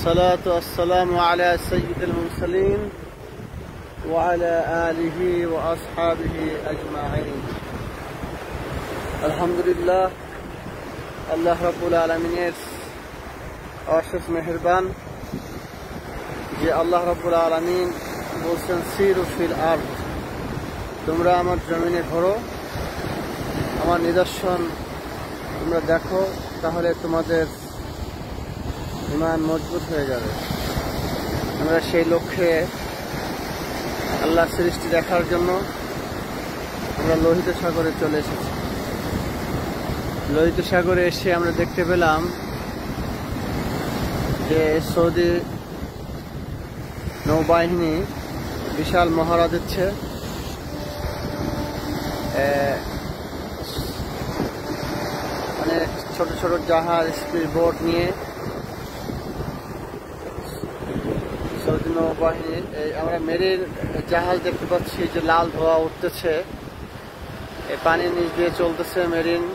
والصلاة والسلام على سيد المرسلين وعلى آله وأصحابه أجمعين الحمد لله আল্লাহ রাব্বুল আলামিনের অশেষ মেহেরবান যে আল্লাহ রাব্বুল আলামিন বলছেন সিরু ফিল আরদ, তোমরা আমার জমিনে ঘোরো, আমার নিদর্শন তোমরা দেখো, তাহলে তোমাদের ঈমান মজবুত হয়ে যাবে। আমরা সেই লক্ষ্যে আল্লাহর সৃষ্টি দেখার জন্য আমরা লোহিত সাগরে চলে এসেছি। লোহিত সাগরে এসে আমরা দেখতে পেলাম যে সৌদি নৌবাহিনী বিশাল মহড়া দিচ্ছে। মানে ছোট ছোট জাহাজ, স্পিড বোট নিয়ে সৌদি নৌবাহিনী, আমরা মেরিন জাহাজ দেখতে পাচ্ছি যে লাল ধোঁয়া উঠতেছে, এই পানির নিচ দিয়ে চলতেছে মেরিন।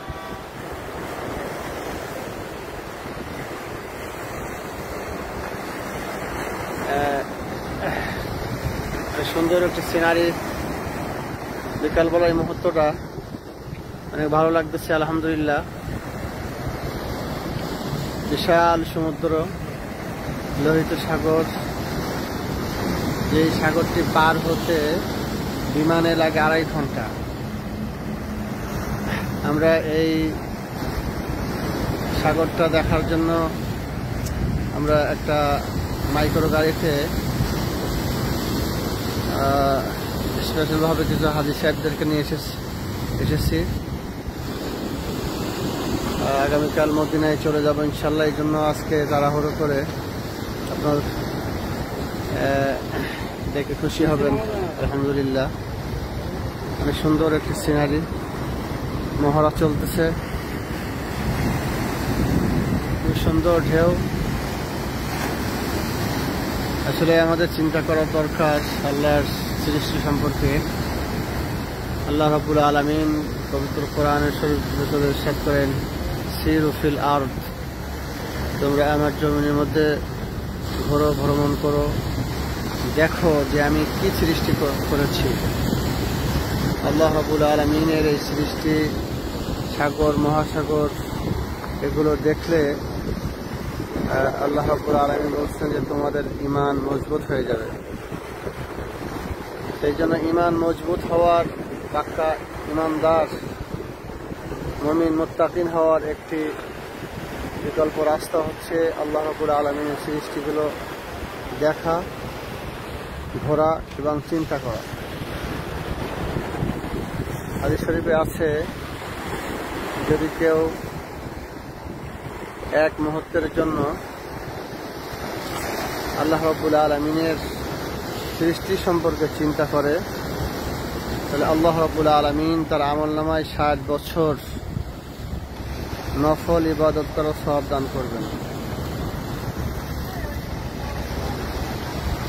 সুন্দর একটা সিনারি, বিকালবেলা এই মুহূর্তটা অনেক ভালো লাগতেছে আলহামদুলিল্লাহ। বিশাল সমুদ্র, লোহিত সাগর, যে সাগরটি পার হতে বিমানে লাগে 2.5 ঘন্টা। আমরা এই সাগরটা দেখার জন্য আমরা একটা মাইক্রো গাড়িতে স্পেশালভাবে কিছু হাজি সাহেবদেরকে নিয়ে এসেছি। আগামীকাল মদিনায় চলে যাব ইনশাল্লাহ। এই জন্য আজকে তাড়াহুড়ো করে, আপনার দেখে খুশি হবেন আলহামদুলিল্লাহ। অনেক সুন্দর একটি সিনারি, মহড়া চলতেছে, খুব সুন্দর ঢেউ। আসলে আমাদের চিন্তা করা দরকার আল্লাহর সৃষ্টি সম্পর্কে। আল্লাহ রাব্বুল আলামিন পবিত্র কোরআনের ভিতরে ইরশাদ করেন, সিরু ফিল আরদ, তোমরা আমার জমিনের মধ্যে ঘোরো, ভ্রমণ করো, দেখো যে আমি কি সৃষ্টি করেছি। আল্লাহ রাব্বুল আলামিনের এই সৃষ্টি, সাগর, মহাসাগর, এগুলো দেখলে আল্লাহ রাব্বুল আলামিন বলছেন যে তোমাদের ঈমান মজবুত হয়ে যাবে। সেই জন্য ঈমান মজবুত হওয়ার, পাক্কা ঈমানদার, মুমিন, মুত্তাকিন হওয়ার একটি বিকল্প রাস্তা হচ্ছে আল্লাহ রাব্বুল আলামিনের সৃষ্টিগুলো দেখা, ঘোরা এবং চিন্তা করা। হাদিস শরীফে আছে, যদি কেউ এক মুহূর্তের জন্য আল্লাহ রাব্বুল আলামিনের সৃষ্টি সম্পর্কে চিন্তা করে, তাহলে আল্লাহ রাব্বুল আলামিন তার আমলনামায় 60 বছর নফল ইবাদত করার সওয়াব দান করবেন।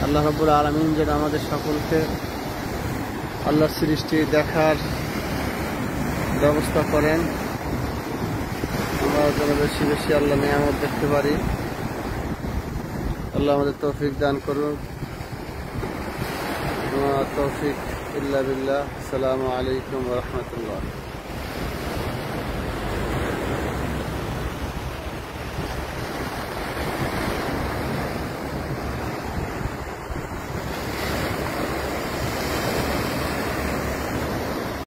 আল্লাহ রাব্বুল আলামিন যেন আমাদের সকলকে আল্লাহর সৃষ্টি দেখার ব্যবস্থা করেন, আমরা যেন বেশি বেশি আল্লাহ নিয়ামত দেখতে পারি। আল্লাহ আমাদের তৌফিক দান করুন। তৌফিক ইল্লা বিল্লাহ। আসসালামু আলাইকুম ওয়া রাহমাতুল্লাহ।